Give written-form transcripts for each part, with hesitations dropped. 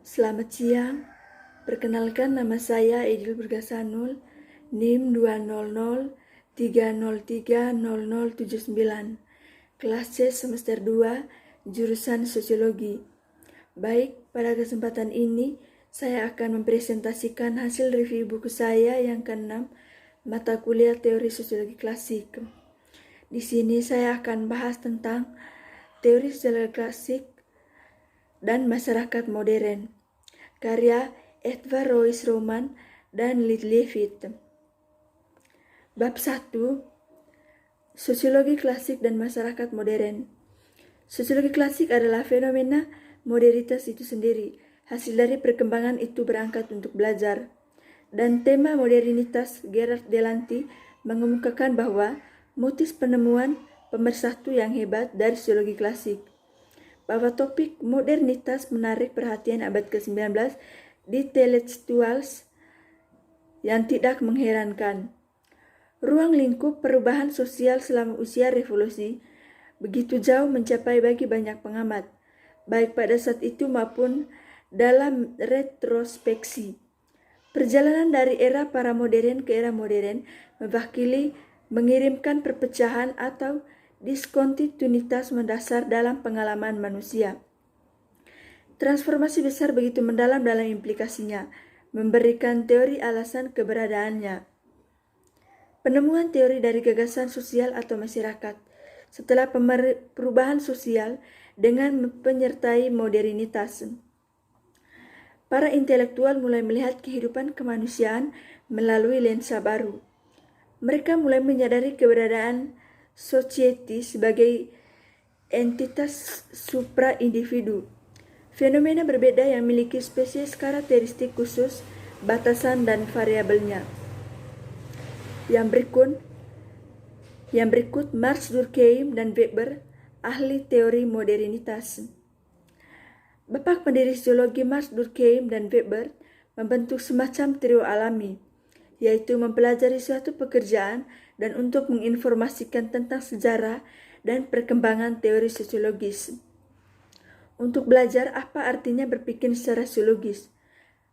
Selamat siang, perkenalkan nama saya Edil Burgasanul, NIM 20030300079, kelas C semester 2, jurusan Sosiologi. Baik, pada kesempatan ini saya akan mempresentasikan hasil review buku saya yang ke-6, mata kuliah Teori Sosiologi Klasik. Di sini saya akan bahas tentang teori sosiologi klasik dan masyarakat modern, karya Edward Royce Roman dan Lee Leavitt. Bab 1, Sosiologi Klasik dan Masyarakat Modern. Sosiologi klasik adalah fenomena modernitas itu sendiri, hasil dari perkembangan itu berangkat untuk belajar. Dan tema modernitas Gerard Delanty mengemukakan bahwa motif penemuan pemersatu yang hebat dari sosiologi klasik, bahwa topik modernitas menarik perhatian abad ke-19 di intelektuals yang tidak mengherankan. Ruang lingkup perubahan sosial selama usia revolusi begitu jauh mencapai bagi banyak pengamat, baik pada saat itu maupun dalam retrospeksi. Perjalanan dari era para-modern ke era modern mewakili mengirimkan perpecahan atau diskontinuitas mendasar dalam pengalaman manusia. Transformasi besar begitu mendalam dalam implikasinya, memberikan teori alasan keberadaannya. Penemuan teori dari gagasan sosial atau masyarakat setelah perubahan sosial dengan penyertai modernitas. Para intelektual mulai melihat kehidupan kemanusiaan melalui lensa baru. Mereka mulai menyadari keberadaan society sebagai entitas supra-individu, fenomena berbeda yang memiliki spesies karakteristik khusus, batasan, dan variabelnya. Yang berikut Marx, Durkheim, dan Weber, ahli teori modernitas. Bapak pendiri sosiologi Marx, Durkheim, dan Weber membentuk semacam trio alami, yaitu mempelajari suatu pekerjaan dan untuk menginformasikan tentang sejarah dan perkembangan teori sosiologis. Untuk belajar apa artinya berpikir secara sosiologis,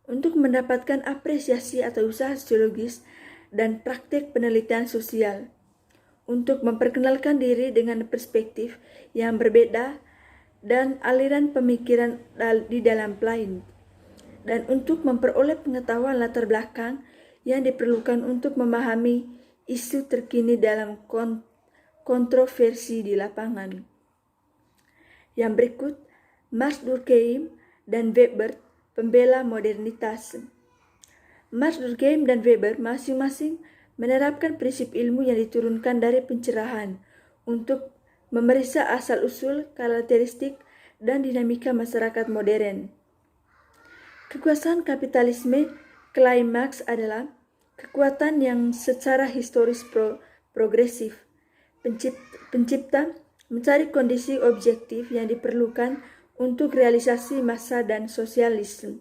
untuk mendapatkan apresiasi atau usaha sosiologis dan praktek penelitian sosial, untuk memperkenalkan diri dengan perspektif yang berbeda dan aliran pemikiran di dalam lain, dan untuk memperoleh pengetahuan latar belakang yang diperlukan untuk memahami isu terkini dalam kontroversi di lapangan. Yang berikut, Marx, Durkheim, dan Weber, pembela modernitas. Marx, Durkheim, dan Weber masing-masing menerapkan prinsip ilmu yang diturunkan dari pencerahan untuk memeriksa asal-usul, karakteristik, dan dinamika masyarakat modern. Kekuasaan kapitalisme, klaim Marx, adalah kekuatan yang secara historis progresif. Pencipta mencari kondisi objektif yang diperlukan untuk realisasi massa dan sosialisme.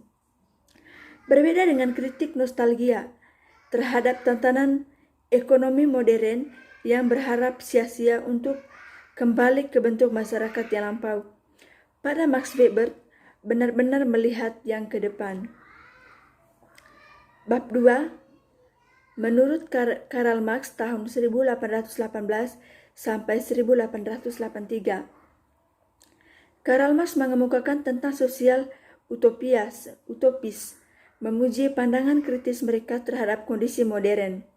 Berbeda dengan kritik nostalgia terhadap tantangan ekonomi modern yang berharap sia-sia untuk kembali ke bentuk masyarakat yang lampau. Pada Max Weber benar-benar melihat yang ke depan. Bab 2, menurut Karl Marx tahun 1818 sampai 1883. Karl Marx mengemukakan tentang sosial utopis, memuji pandangan kritis mereka terhadap kondisi modern.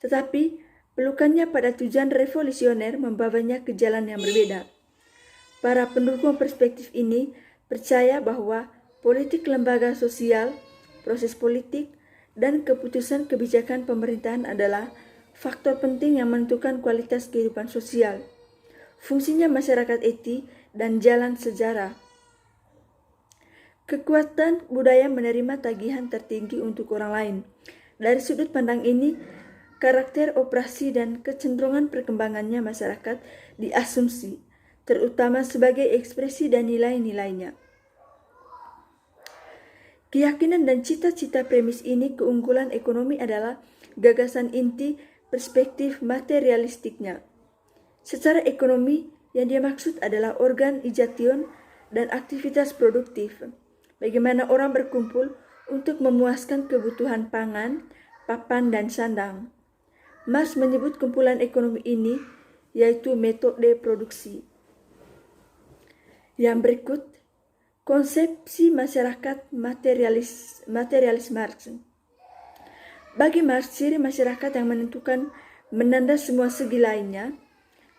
Tetapi pelukannya pada tujuan revolusioner membawanya ke jalan yang berbeda. Para pendukung perspektif ini percaya bahwa politik lembaga sosial, proses politik, dan keputusan kebijakan pemerintahan adalah faktor penting yang menentukan kualitas kehidupan sosial, fungsinya masyarakat etik, dan jalan sejarah. Kekuatan budaya menerima tagihan tertinggi untuk orang lain. Dari sudut pandang ini, karakter operasi dan kecenderungan perkembangannya masyarakat diasumsi, terutama sebagai ekspresi dan nilai-nilainya. Keyakinan dan cita-cita premis ini keunggulan ekonomi adalah gagasan inti perspektif materialistiknya. Secara ekonomi, yang dia maksud adalah organ ijation dan aktivitas produktif. bagaimana orang berkumpul untuk memuaskan kebutuhan pangan, papan, dan sandang. Marx menyebut kumpulan ekonomi ini yaitu metode produksi. Yang berikut, konsepsi masyarakat materialis Marx. Bagi Marx, ciri masyarakat yang menanda semua segi lainnya,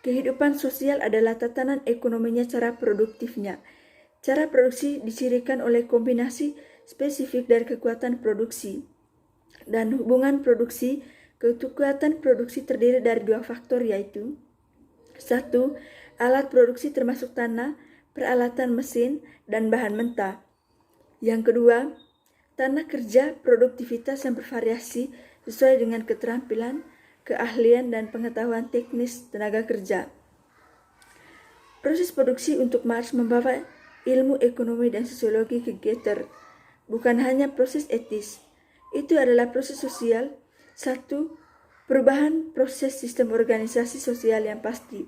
kehidupan sosial adalah tatanan ekonominya, cara produktifnya. Cara produksi dicirikan oleh kombinasi spesifik dari kekuatan produksi dan hubungan produksi. Kekuatan produksi terdiri dari dua faktor, yaitu 1. Alat produksi termasuk tanah, peralatan mesin, dan bahan mentah. Yang kedua, tanah kerja, produktivitas yang bervariasi sesuai dengan keterampilan, keahlian, dan pengetahuan teknis tenaga kerja. Proses produksi untuk Marx membawa ilmu ekonomi dan sosiologi ke Getter, bukan hanya proses etis. Itu adalah proses sosial. 1. Perubahan proses sistem organisasi sosial yang pasti.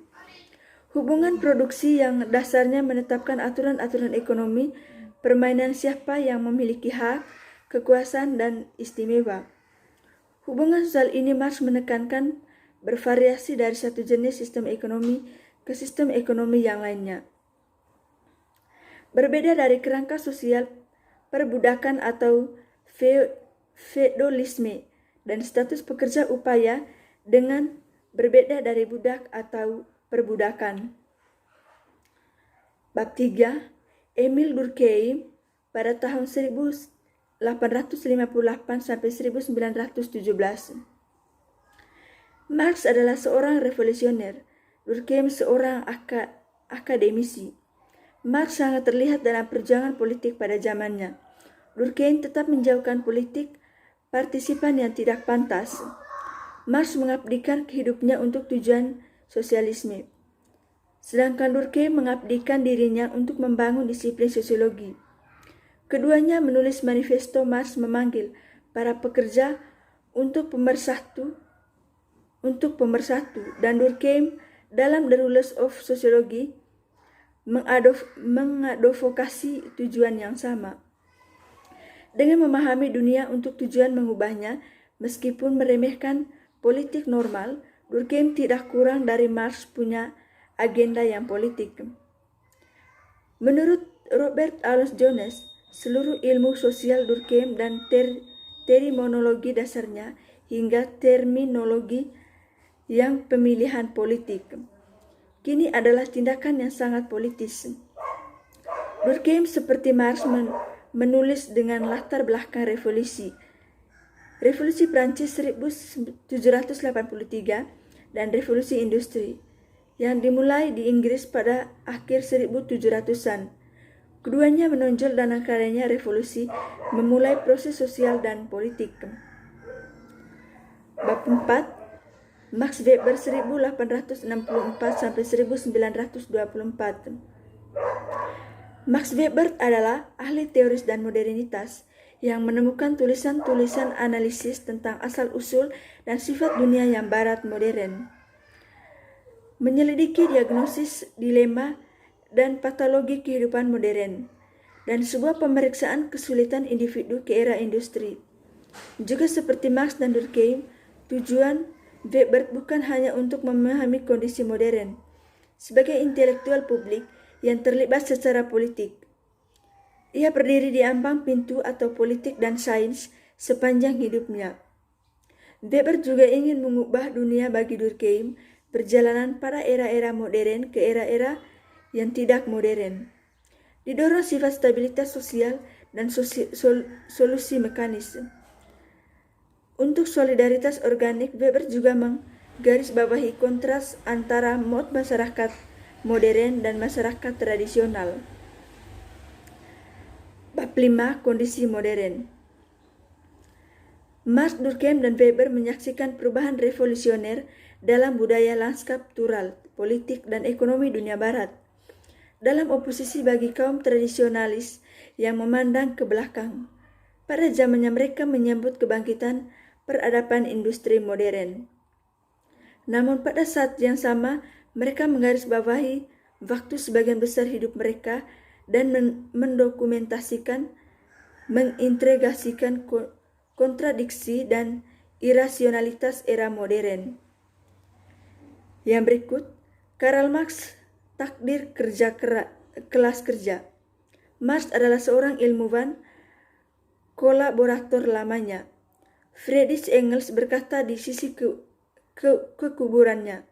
Hubungan produksi yang dasarnya menetapkan aturan-aturan ekonomi, permainan siapa yang memiliki hak, kekuasaan, dan istimewa. Hubungan sosial ini Marx menekankan bervariasi dari satu jenis sistem ekonomi ke sistem ekonomi yang lainnya. Berbeda dari kerangka sosial perbudakan atau feodalisme dan status pekerja upaya dengan berbeda dari budak atau perbudakan. Bab 3, Emil Durkheim pada tahun 1858 sampai 1917. Marx adalah seorang revolusioner, Durkheim seorang akademisi. Marx sangat terlihat dalam perjuangan politik pada zamannya. Durkheim tetap menjauhkan politik partisipan yang tidak pantas. Marx mengabdikan hidupnya untuk tujuan sosialisme, sedangkan Durkheim mengabdikan dirinya untuk membangun disiplin sosiologi. Keduanya menulis manifesto. Marx memanggil para pekerja untuk pemersatu, dan Durkheim dalam The Rules of Sociology mengadvokasi tujuan yang sama. Dengan memahami dunia untuk tujuan mengubahnya, meskipun meremehkan politik normal, Durkheim tidak kurang dari Marx punya agenda yang politik. Menurut Robert Allen Jones, seluruh ilmu sosial Durkheim dan terminologi dasarnya hingga terminologi yang pemilihan politik kini adalah tindakan yang sangat politis. Durkheim seperti Marx menulis dengan latar belakang revolusi Prancis 1783 dan revolusi industri yang dimulai di Inggris pada akhir 1700-an. Keduanya menonjol dalam karyanya revolusi memulai proses sosial dan politik. Bab 4, Max Weber 1864 sampai 1924. Max Weber adalah ahli teoris dan modernitas yang menemukan tulisan-tulisan analisis tentang asal-usul dan sifat dunia yang barat modern, menyelidiki diagnosis, dilema, dan patologi kehidupan modern, dan sebuah pemeriksaan kesulitan individu ke era industri. Juga seperti Marx dan Durkheim, tujuan Weber bukan hanya untuk memahami kondisi modern sebagai intelektual publik yang terlibat secara politik. Ia berdiri di ambang pintu atau politik dan sains sepanjang hidupnya. Weber juga ingin mengubah dunia. Bagi Durkheim, perjalanan pada era-era modern ke era-era yang tidak modern didorong sifat stabilitas sosial dan solusi mekanis. Untuk solidaritas organik, Weber juga menggarisbawahi kontras antara mod masyarakat modern dan masyarakat tradisional. Bab 5, Kondisi modern. Marx, Durkheim, dan Weber menyaksikan perubahan revolusioner dalam budaya lanskap tural, politik, dan ekonomi dunia barat. Dalam oposisi bagi kaum tradisionalis yang memandang ke belakang, pada zamannya mereka menyambut kebangkitan peradaban industri modern. Namun pada saat yang sama, mereka menggarisbawahi waktu sebagian besar hidup mereka dan mendokumentasikan mengintegrasikan kontradiksi dan irasionalitas era modern. Yang berikut, Karl Marx, takdir kelas kerja. Marx adalah seorang ilmuwan kolaborator lamanya. Friedrich Engels berkata di sisi kekuburannya,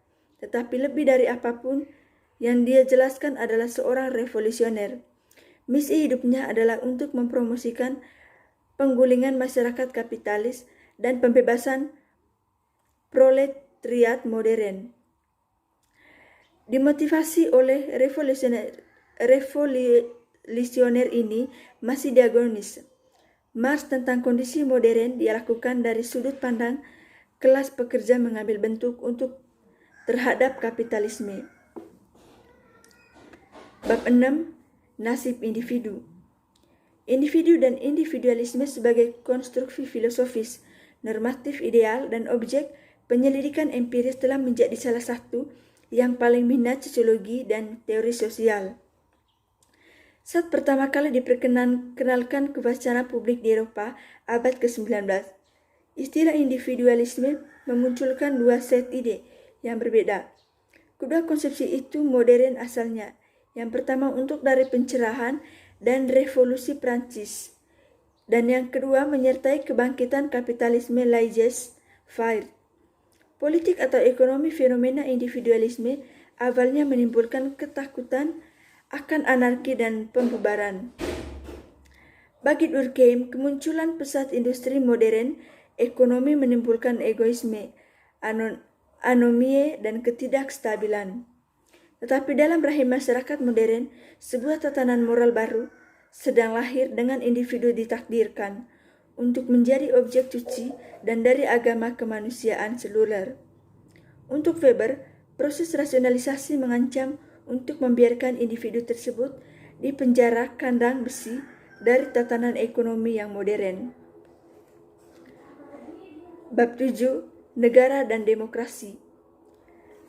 tetapi lebih dari apapun yang dia jelaskan adalah seorang revolusioner. Misi hidupnya adalah untuk mempromosikan penggulingan masyarakat kapitalis dan pembebasan proletariat modern. Dimotivasi oleh revolusioner ini masih diagonis. Marx tentang kondisi modern dilakukan dari sudut pandang kelas pekerja mengambil bentuk untuk terhadap kapitalisme. Bab 6. Nasib individu. Individu dan individualisme sebagai konstruksi filosofis, normatif ideal, dan objek penyelidikan empiris telah menjadi salah satu yang paling minat sosiologi dan teori sosial. Saat pertama kali diperkenalkan ke wacana publik di Eropa abad ke-19, istilah individualisme memunculkan dua set ide yang berbeda. Kedua konsepsi itu modern asalnya. Yang pertama untuk dari pencerahan dan revolusi Prancis, dan yang kedua menyertai kebangkitan kapitalisme laissez-faire. Politik atau ekonomi fenomena individualisme awalnya menimbulkan ketakutan akan anarki dan pembubaran. Bagi Durkheim, kemunculan pesat industri modern, ekonomi menimbulkan egoisme, anomie, dan ketidakstabilan. Tetapi dalam rahim masyarakat modern, sebuah tatanan moral baru sedang lahir dengan individu ditakdirkan untuk menjadi objek cuci dan dari agama kemanusiaan seluler. Untuk Weber, proses rasionalisasi mengancam untuk membiarkan individu tersebut di penjara kandang besi dari tatanan ekonomi yang modern. Bab 7. Negara dan demokrasi.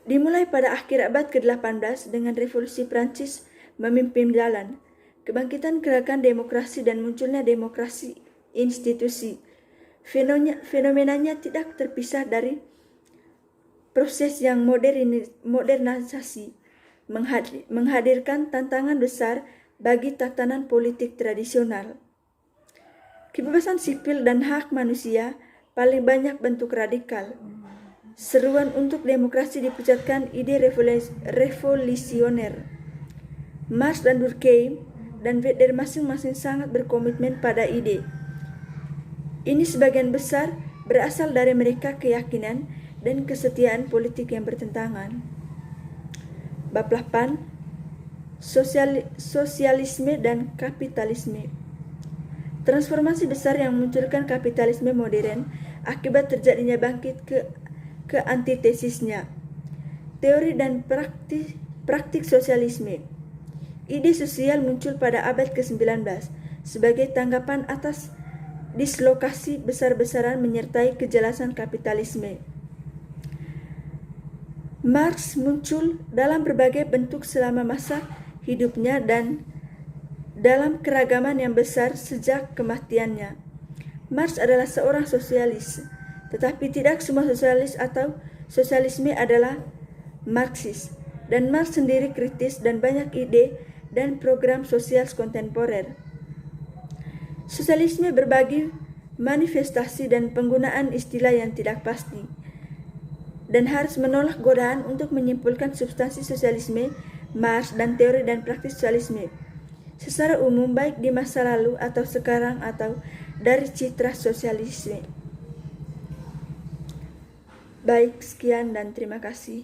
Dimulai pada akhir abad ke-18 dengan revolusi Prancis memimpin jalan, kebangkitan gerakan demokrasi dan munculnya demokrasi institusi. Fenomenanya tidak terpisah dari proses yang modernisasi, menghadirkan tantangan besar bagi tatanan politik tradisional. Kebebasan sipil dan hak manusia paling banyak bentuk radikal. Seruan untuk demokrasi dipusatkan ide revolusioner. Marx dan Durkheim dan Weber masing-masing sangat berkomitmen pada ide ini. Sebagian besar berasal dari mereka keyakinan dan kesetiaan politik yang bertentangan. Bab 8. Sosialisme dan kapitalisme. Transformasi besar yang memunculkan kapitalisme modern akibat terjadinya bangkit ke antitesisnya. Teori dan praktik sosialisme. Ide sosial muncul pada abad ke-19 sebagai tanggapan atas dislokasi besar-besaran menyertai kejelasan kapitalisme. Marx muncul dalam berbagai bentuk selama masa hidupnya dan dalam keragaman yang besar sejak kematiannya. Marx adalah seorang sosialis, tetapi tidak semua sosialis atau sosialisme adalah Marxis, dan Marx sendiri kritis dan banyak ide dan program sosial kontemporer. Sosialisme berbagi manifestasi dan penggunaan istilah yang tidak pasti, dan harus menolak godaan untuk menyimpulkan substansi sosialisme, Marx dan teori dan praktik sosialisme secara umum baik di masa lalu atau sekarang atau dari citra sosialisme. Baik, sekian dan terima kasih.